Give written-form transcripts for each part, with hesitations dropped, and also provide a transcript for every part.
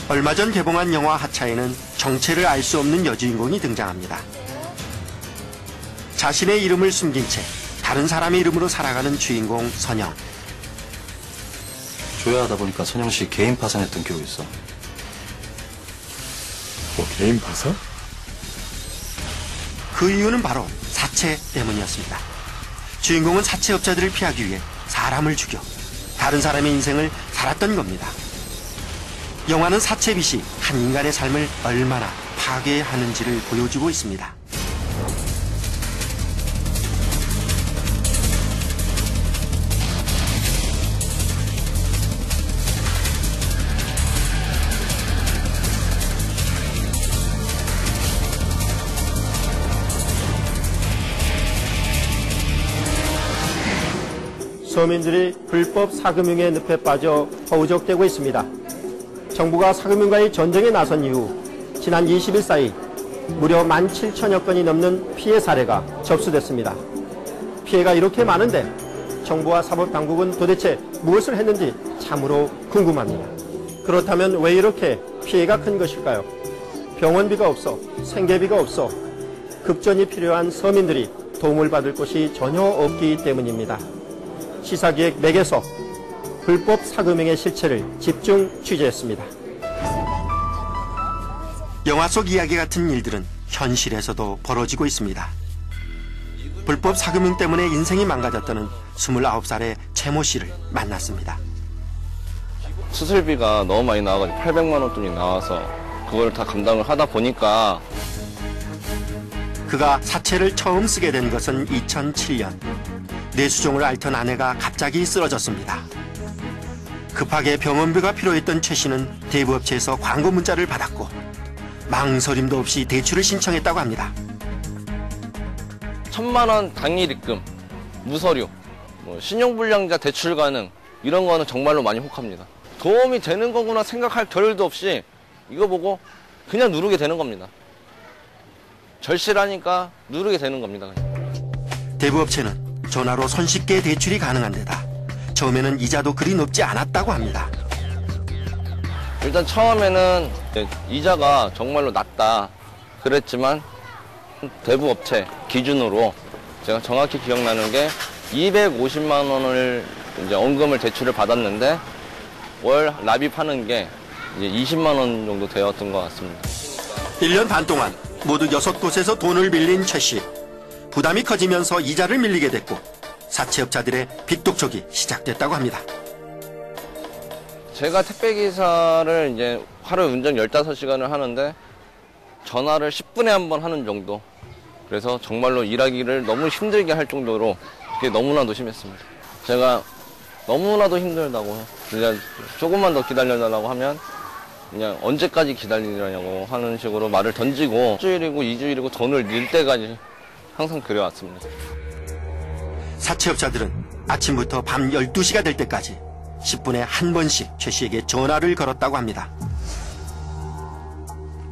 얼마 전 개봉한 영화 하차에는 정체를 알 수 없는 여주인공이 등장합니다. 자신의 이름을 숨긴 채 다른 사람의 이름으로 살아가는 주인공 선영. 조회하다 보니까 선영 씨 개인 파산했던 기록이 있어. 뭐 개인 파산? 그 이유는 바로 사채 때문이었습니다. 주인공은 사채업자들을 피하기 위해 사람을 죽여 다른 사람의 인생을 살았던 겁니다. 영화는 사채빚이 한 인간의 삶을 얼마나 파괴하는지를 보여주고 있습니다. 서민들이 불법 사금융의 늪에 빠져 허우적대고 있습니다. 정부가 사금융과의 전쟁에 나선 이후 지난 20일 사이 무려 17,000여 건이 넘는 피해 사례가 접수됐습니다. 피해가 이렇게 많은데 정부와 사법당국은 도대체 무엇을 했는지 참으로 궁금합니다. 그렇다면 왜 이렇게 피해가 큰 것일까요? 병원비가 없어, 생계비가 없어, 급전이 필요한 서민들이 도움을 받을 곳이 전혀 없기 때문입니다. 시사기획 맥에서 불법 사금융의 실체를 집중 취재했습니다. 영화 속 이야기 같은 일들은 현실에서도 벌어지고 있습니다. 불법 사금융 때문에 인생이 망가졌다는 29살의 최모 씨를 만났습니다. 수술비가 너무 많이 나와가지고 800만 원 돈이 나와서 그걸 다 감당을 하다 보니까 그가 사채를 처음 쓰게 된 것은 2007년. 뇌수종을 앓던 아내가 갑자기 쓰러졌습니다. 급하게 병원비가 필요했던 최 씨는 대부업체에서 광고 문자를 받았고 망설임도 없이 대출을 신청했다고 합니다. 1,000만 원 당일 입금, 무서류, 신용불량자 대출 가능 이런 거는 정말로 많이 혹합니다. 도움이 되는 거구나 생각할 겨를도 없이 이거 보고 그냥 누르게 되는 겁니다. 절실하니까 누르게 되는 겁니다. 대부업체는 전화로 손쉽게 대출이 가능한 데다 처음에는 이자도 그리 높지 않았다고 합니다. 일단 처음에는 이자가 정말로 낮다 그랬지만 대부업체 기준으로 제가 정확히 기억나는 게 250만 원을 이제 원금을 대출을 받았는데 월 납입하는 게 이제 20만 원 정도 되었던 것 같습니다. 1년 반 동안 모두 6곳에서 돈을 빌린 최 씨. 부담이 커지면서 이자를 밀리게 됐고 사채업자들의 빚독촉이 시작됐다고 합니다. 제가 택배기사를 이제 하루 운전 15시간을 하는데 전화를 10분에 한 번 하는 정도. 그래서 정말로 일하기를 너무 힘들게 할 정도로 그게 너무나도 심했습니다. 제가 너무나도 힘들다고 그냥 조금만 더 기다려달라고 하면 그냥 언제까지 기다리냐고 하는 식으로 말을 던지고 일주일이고 2주일이고 돈을 낼 때까지 항상 그래왔습니다. 사채업자들은 아침부터 밤 12시가 될 때까지 10분에 한 번씩 최 씨에게 전화를 걸었다고 합니다.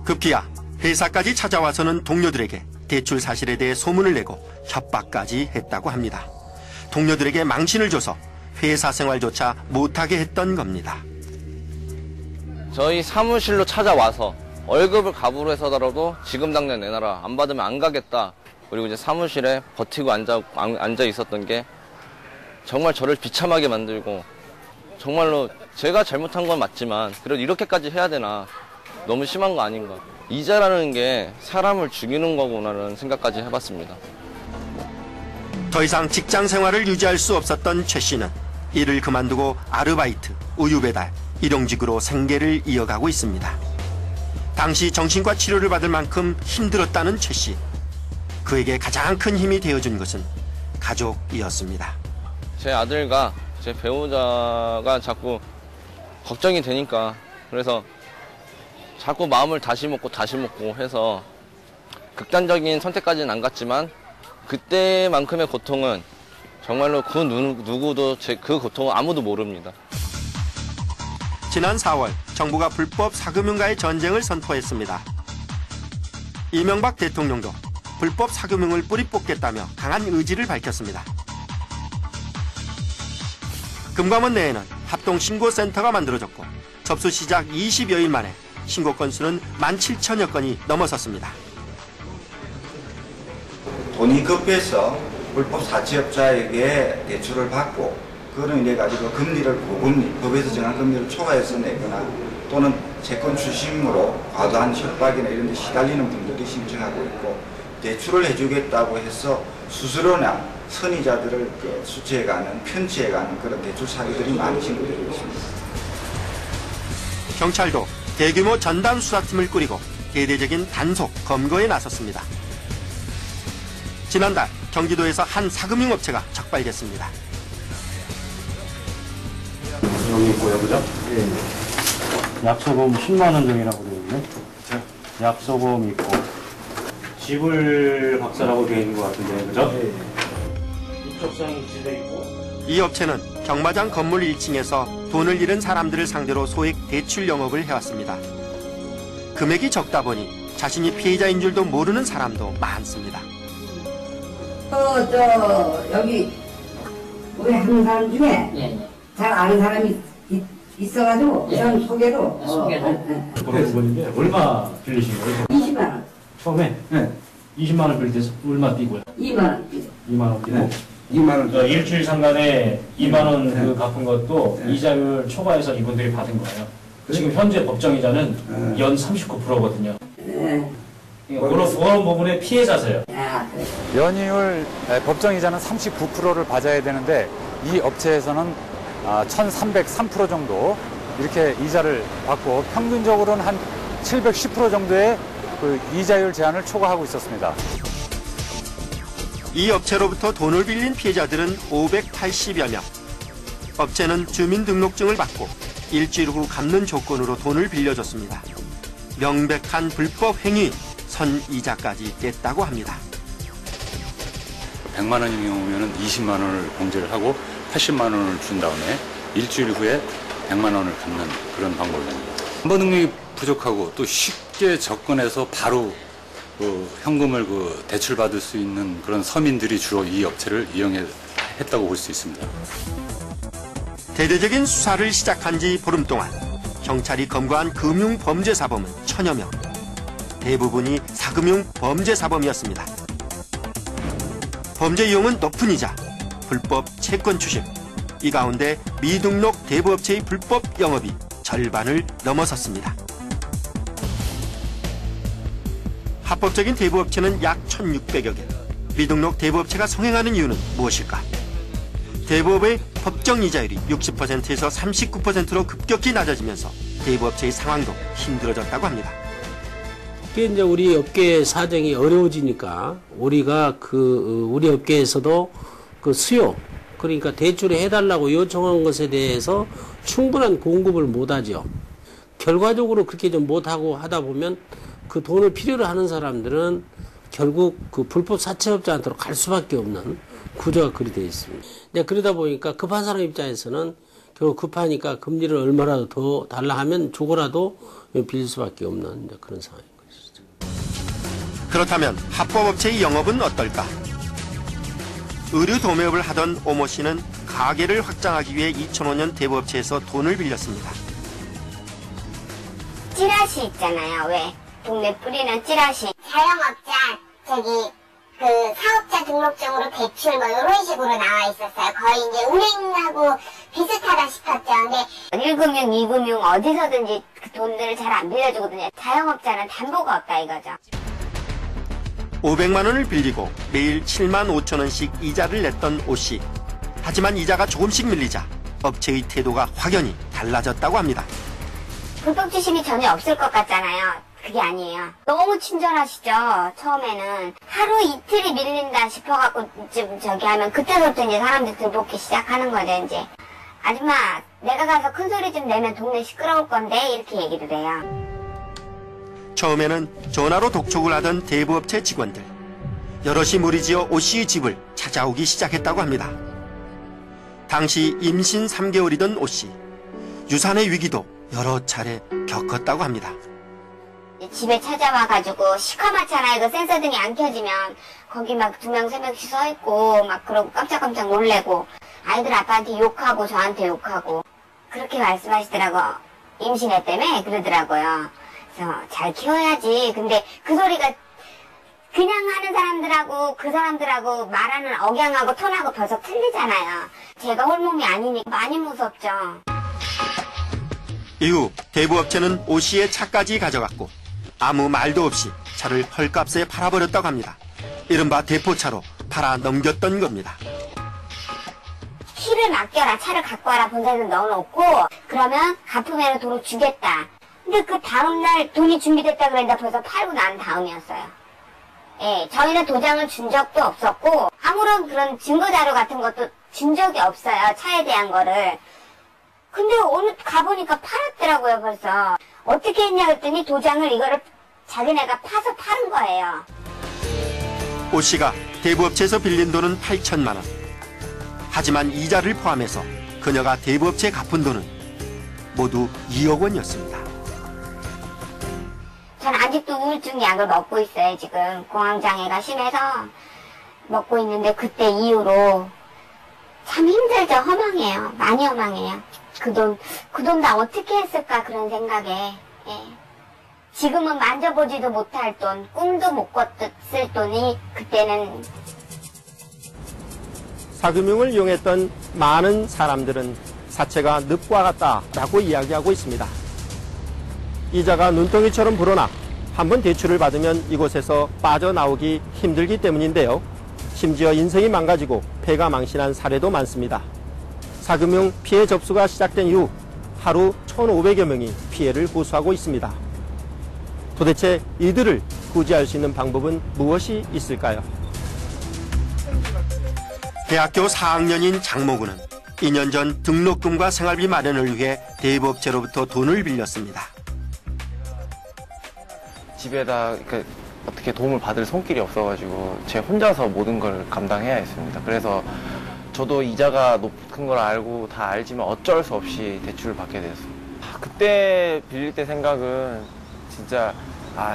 급기야 회사까지 찾아와서는 동료들에게 대출 사실에 대해 소문을 내고 협박까지 했다고 합니다. 동료들에게 망신을 줘서 회사 생활조차 못하게 했던 겁니다. 저희 사무실로 찾아와서 월급을 갑으로 해서라도 지금 당장 내놔라. 안 받으면 안 가겠다. 그리고 이제 사무실에 버티고 앉아 있었던 게 정말 저를 비참하게 만들고 정말로 제가 잘못한 건 맞지만 그래도 이렇게까지 해야 되나 너무 심한 거 아닌가. 이자라는 게 사람을 죽이는 거구나라는 생각까지 해봤습니다. 더 이상 직장 생활을 유지할 수 없었던 최 씨는 일을 그만두고 아르바이트, 우유 배달, 일용직으로 생계를 이어가고 있습니다. 당시 정신과 치료를 받을 만큼 힘들었다는 최 씨. 그에게 가장 큰 힘이 되어준 것은 가족이었습니다. 제 아들과 제 배우자가 자꾸 걱정이 되니까 그래서 자꾸 마음을 다시 먹고 해서 극단적인 선택까지는 안 갔지만 그때만큼의 고통은 정말로 그 누구도 그 고통은 아무도 모릅니다. 지난 4월 정부가 불법 사금융과의 전쟁을 선포했습니다. 이명박 대통령도 불법 사금융을 뿌리 뽑겠다며 강한 의지를 밝혔습니다. 금감원 내에는 합동신고센터가 만들어졌고 접수 시작 20여일 만에 신고 건수는 17,000여 건이 넘어섰습니다. 돈이 급해서 불법 사채업자에게 대출을 받고 그런 이래 가지고 금리를 고금리, 법에서 정한 금리를 초과해서 내거나 또는 채권 추심으로 과도한 협박이나 이런 데 시달리는 분들이 신청하고 있고, 대출을 해주겠다고 해서 수수료나 선의자들을 수취해가는, 편취해가는 그런 대출 사기들이 많이 신고되고 있습니다. 경찰도 대규모 전담 수사팀을 꾸리고 대대적인 단속, 검거에 나섰습니다. 지난달 경기도에서 한 사금융 업체가 적발됐습니다. 여기 있고요, 그죠? 네. 약소금 10만 원 정이라고 되어 있네. 약소금 있고 집을 박살하고 되어 있는 것 같은데, 그죠? 네. 이쪽상이 지대 있고. 이 업체는 경마장 건물 1층에서 돈을 잃은 사람들을 상대로 소액 대출 영업을 해왔습니다. 금액이 적다 보니 자신이 피해자인 줄도 모르는 사람도 많습니다. 여기 우리 하는 사람 중에 잘 아는 사람이 있어가지고 전 소개로. 그런 부분인데 얼마 빌리신 거예요? 20만 원. 처음에? 네. 20만 원 빌릴 때 얼마 띄고요? 2만 원 띄고. 2만 원 띄고. 네. 2만 원. 일주일 상간에 2만 원 그 갚은 것도 이자율 초과해서 이분들이 받은 거예요. 지금 현재 법정이자는 연 39%거든요. 네. 그런 부분의 피해자세요. 아, 그래. 연이율 법정이자는 39%를 받아야 되는데 이 업체에서는 1,303% 정도 이렇게 이자를 받고 평균적으로는 한 710% 정도의 그 이자율 제한을 초과하고 있었습니다. 이 업체로부터 돈을 빌린 피해자들은 580여 명. 업체는 주민등록증을 받고 일주일 후 갚는 조건으로 돈을 빌려줬습니다. 명백한 불법 행위, 선이자까지 깼다고 합니다. 100만 원인 경우에는 20만 원을 공제를 하고 80만 원을 준 다음에 일주일 후에 100만 원을 갚는 그런 방법입니다. 담보 능력이 부족하고 또 쉽게 접근해서 바로 현금을 대출받을 수 있는 그런 서민들이 주로 이 업체를 이용했다고 볼 수 있습니다. 대대적인 수사를 시작한 지 보름 동안 경찰이 검거한 금융범죄사범은 1000여 명. 대부분이 사금융 범죄사범이었습니다. 범죄 이용은 높은 이자, 불법 채권 추심. 이 가운데 미등록 대부업체의 불법 영업이 절반을 넘어섰습니다. 합법적인 대부업체는 약 1,600여 개. 미등록 대부업체가 성행하는 이유는 무엇일까? 대부업의 법정 이자율이 60%에서 39%로 급격히 낮아지면서 대부업체의 상황도 힘들어졌다고 합니다. 이제 우리 업계 사정이 어려워지니까 우리가 우리 업계에서도 그 수요, 그러니까 대출을 해달라고 요청한 것에 대해서 충분한 공급을 못하죠. 결과적으로 그렇게 좀 못하고 하다 보면 그 돈을 필요로 하는 사람들은 결국 그 불법 사채업자한테로 갈 수밖에 없는 구조가 그리 되어 있습니다. 그러다 보니까 급한 사람 입장에서는 결국 급하니까 금리를 얼마라도 더 달라 하면 주고라도 빌릴 수밖에 없는 그런 상황인 것이죠. 그렇다면 합법업체의 영업은 어떨까? 의류 도매업을 하던 오모 씨는 가게를 확장하기 위해 2005년 대부업체에서 돈을 빌렸습니다. 찌라시 있잖아요. 왜? 동네 뿌리는 찌라시. 자영업자, 그 사업자 등록증으로 대출 이런 식으로 나와 있었어요. 거의 이제 은행하고 비슷하다 싶었죠. 근데 1금융, 2금융 어디서든지 그 돈들을 잘 안 빌려주거든요. 자영업자는 담보가 없다 이거죠. 500만 원을 빌리고 매일 7만 5천 원씩 이자를 냈던 오 씨. 하지만 이자가 조금씩 밀리자 업체의 태도가 확연히 달라졌다고 합니다. 불법 추심이 전혀 없을 것 같잖아요. 그게 아니에요. 너무 친절하시죠. 처음에는 하루 이틀이 밀린다 싶어갖고 좀 하면 그때부터 이제 사람들 들볶기 시작하는 거죠. 이제 아줌마 내가 가서 큰 소리 좀 내면 동네 시끄러울 건데 이렇게 얘기를 해요. 처음에는 전화로 독촉을 하던 대부업체 직원들. 여럿이 무리지어 오 씨의 집을 찾아오기 시작했다고 합니다. 당시 임신 3개월이던 오 씨. 유산의 위기도 여러 차례 겪었다고 합니다. 집에 찾아와가지고 시커멓잖아요. 그 센서등이 안 켜지면 거기 막 2명, 3명씩 서있고 막 그러고 깜짝깜짝 놀래고 아이들 아빠한테 욕하고 저한테 욕하고 그렇게 말씀하시더라고. 임신했다며 그러더라고요. 그래서 잘 키워야지. 근데 그 소리가 그냥 하는 사람들하고 그 사람들하고 말하는 억양하고 톤하고 벌써 틀리잖아요. 제가 홀몸이 아니니까 많이 무섭죠. 이후 대부업체는 오 씨의 차까지 가져갔고 아무 말도 없이 차를 헐값에 팔아버렸다고 합니다. 이른바 대포차로 팔아 넘겼던 겁니다. 키를 맡겨라, 차를 갖고 와라, 본사에서 넣어놓고 그러면 가품에는 도로 주겠다. 근데 그 다음날 돈이 준비됐다 그랬는데 벌써 팔고 난 다음이었어요. 예, 저희는 도장을 준 적도 없었고 아무런 그런 증거자료 같은 것도 준 적이 없어요. 차에 대한 거를. 근데 오늘 가보니까 팔았더라고요, 벌써. 어떻게 했냐 그랬더니 도장을 이거를 자기네가 파서 파는 거예요. 오 씨가 대부업체에서 빌린 돈은 8천만 원. 하지만 이자를 포함해서 그녀가 대부업체에 갚은 돈은 모두 2억 원이었습니다. 전 아직도 우울증 약을 먹고 있어요, 지금. 공황장애가 심해서 먹고 있는데 그때 이후로 참 힘들죠. 허망해요. 많이 허망해요. 그 돈 다 어떻게 했을까 그런 생각에. 예. 지금은 만져보지도 못할 돈, 꿈도 못 꿨을 돈이 그때는. 사금융을 이용했던 많은 사람들은 사채가 늪과 같다라고 이야기하고 있습니다. 이자가 눈덩이처럼 불어나 한번 대출을 받으면 이곳에서 빠져나오기 힘들기 때문인데요. 심지어 인생이 망가지고 폐가 망신한 사례도 많습니다. 사금융 피해 접수가 시작된 이후 하루 1,500여 명이 피해를 호소하고 있습니다. 도대체 이들을 구제할 수 있는 방법은 무엇이 있을까요? 대학교 4학년인 장모군은 2년 전 등록금과 생활비 마련을 위해 대부업체로부터 돈을 빌렸습니다. 집에다 어떻게 도움을 받을 손길이 없어가지고 제 혼자서 모든 걸 감당해야 했습니다. 그래서 저도 이자가 높은 걸 알고 다 알지만 어쩔 수 없이 대출을 받게 됐어요. 그때 빌릴 때 생각은 진짜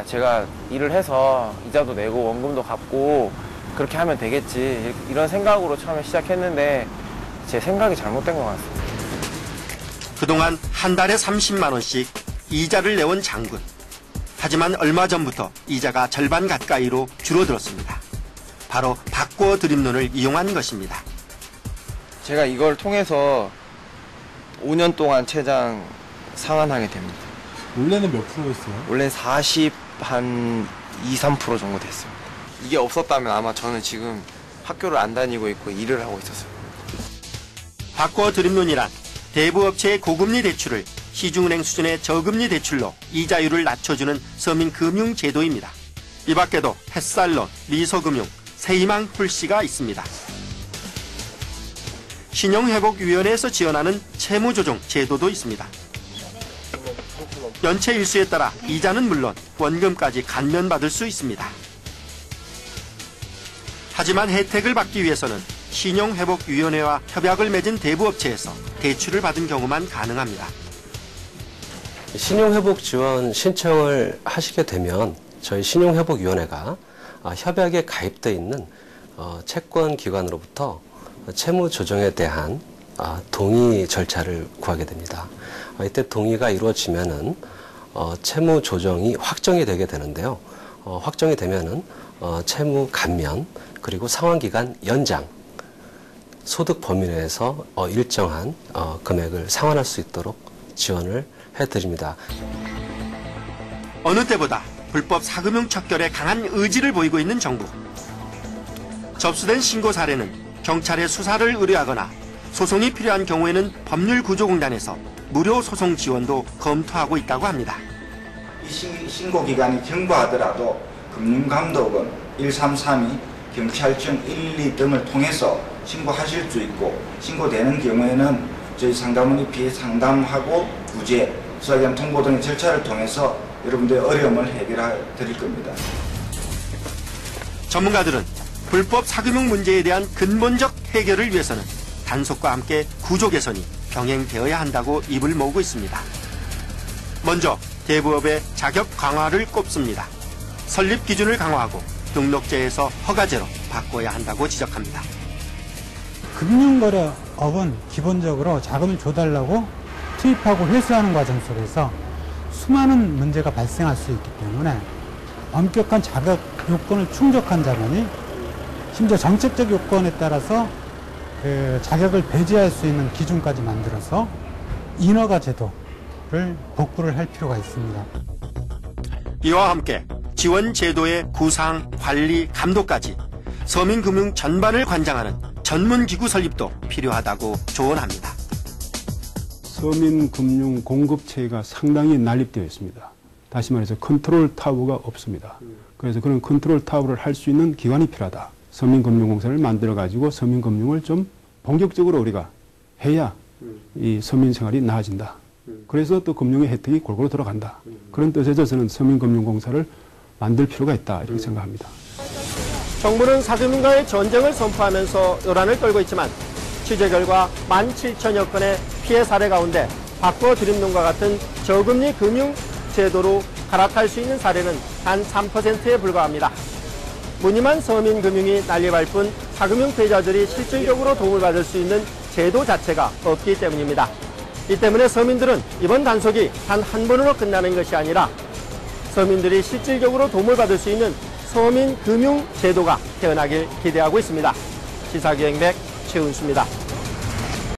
제가 일을 해서 이자도 내고 원금도 갚고 그렇게 하면 되겠지 이런 생각으로 처음에 시작했는데 제 생각이 잘못된 것 같습니다. 그동안 한 달에 30만 원씩 이자를 내온 장군. 하지만 얼마 전부터 이자가 절반 가까이로 줄어들었습니다. 바로 바꿔 드림론을 이용한 것입니다. 제가 이걸 통해서 5년 동안 최장 상환하게 됩니다. 원래는 몇 프로였어요? 원래는 40, 한 2, 3% 정도 됐습니다. 이게 없었다면 아마 저는 지금 학교를 안 다니고 있고 일을 하고 있었어요. 바꿔 드림론이란 대부업체의 고금리 대출을 시중은행 수준의 저금리 대출로 이자율을 낮춰주는 서민금융제도입니다. 이 밖에도 햇살론, 미소금융, 세희망 홀씨가 있습니다. 신용회복위원회에서 지원하는 채무조정 제도도 있습니다. 연체 일수에 따라 이자는 물론 원금까지 감면받을 수 있습니다. 하지만 혜택을 받기 위해서는 신용회복위원회와 협약을 맺은 대부업체에서 대출을 받은 경우만 가능합니다. 신용회복 지원 신청을 하시게 되면 저희 신용회복위원회가 협약에 가입되어 있는 채권기관으로부터 채무 조정에 대한 동의 절차를 구하게 됩니다. 이때 동의가 이루어지면은 채무 조정이 확정이 되게 되는데요. 확정이 되면은 채무 감면 그리고 상환기간 연장, 소득 범위 내에서 일정한 금액을 상환할 수 있도록 지원을 해드립니다. 어느 때보다 불법 사금융 척결에 강한 의지를 보이고 있는 정부. 접수된 신고 사례는 경찰에 수사를 의뢰하거나 소송이 필요한 경우에는 법률구조공단에서 무료 소송 지원도 검토하고 있다고 합니다. 이 신고기관이 경과하더라도 금융감독원 133이 경찰청 112 등을 통해서 신고하실 수 있고 신고되는 경우에는 저희 상담원이 피해 상담하고 구제, 수사기관 통보 등의 절차를 통해서 여러분들의 어려움을 해결해 드릴 겁니다. 전문가들은 불법 사금융 문제에 대한 근본적 해결을 위해서는 단속과 함께 구조 개선이 병행되어야 한다고 입을 모으고 있습니다. 먼저 대부업의 자격 강화를 꼽습니다. 설립 기준을 강화하고 등록제에서 허가제로 바꿔야 한다고 지적합니다. 금융거래업은 기본적으로 자금을 줘달라고 투입하고 회수하는 과정 속에서 수많은 문제가 발생할 수 있기 때문에 엄격한 자격 요건을 충족한 자만이 심지어 정책적 요건에 따라서 그 자격을 배제할 수 있는 기준까지 만들어서 인허가 제도를 복구를 할 필요가 있습니다. 이와 함께 지원 제도의 구상, 관리, 감독까지 서민금융 전반을 관장하는 전문기구 설립도 필요하다고 조언합니다. 서민금융 공급체가 상당히 난립되어 있습니다. 다시 말해서 컨트롤 타워가 없습니다. 그래서 그런 컨트롤 타워를 할 수 있는 기관이 필요하다. 서민금융공사를 만들어가지고 서민금융을 좀 본격적으로 우리가 해야 이 서민 생활이 나아진다. 그래서 또 금융의 혜택이 골고루 돌아간다. 그런 뜻에서 저는 서민금융공사를 만들 필요가 있다 이렇게 생각합니다. 정부는 사금융과의 전쟁을 선포하면서 요란을 떨고 있지만 취재 결과 17,000여 건의 피해 사례 가운데 바꿔드림론과 같은 저금리 금융 제도로 갈아탈 수 있는 사례는 단 3%에 불과합니다. 무늬만 서민금융이 난립할 뿐 사금융 피해자들이 실질적으로 도움을 받을 수 있는 제도 자체가 없기 때문입니다. 이 때문에 서민들은 이번 단속이 단 한 번으로 끝나는 것이 아니라 서민들이 실질적으로 도움을 받을 수 있는 서민금융 제도가 태어나길 기대하고 있습니다. 시사기획맥 최은수입니다.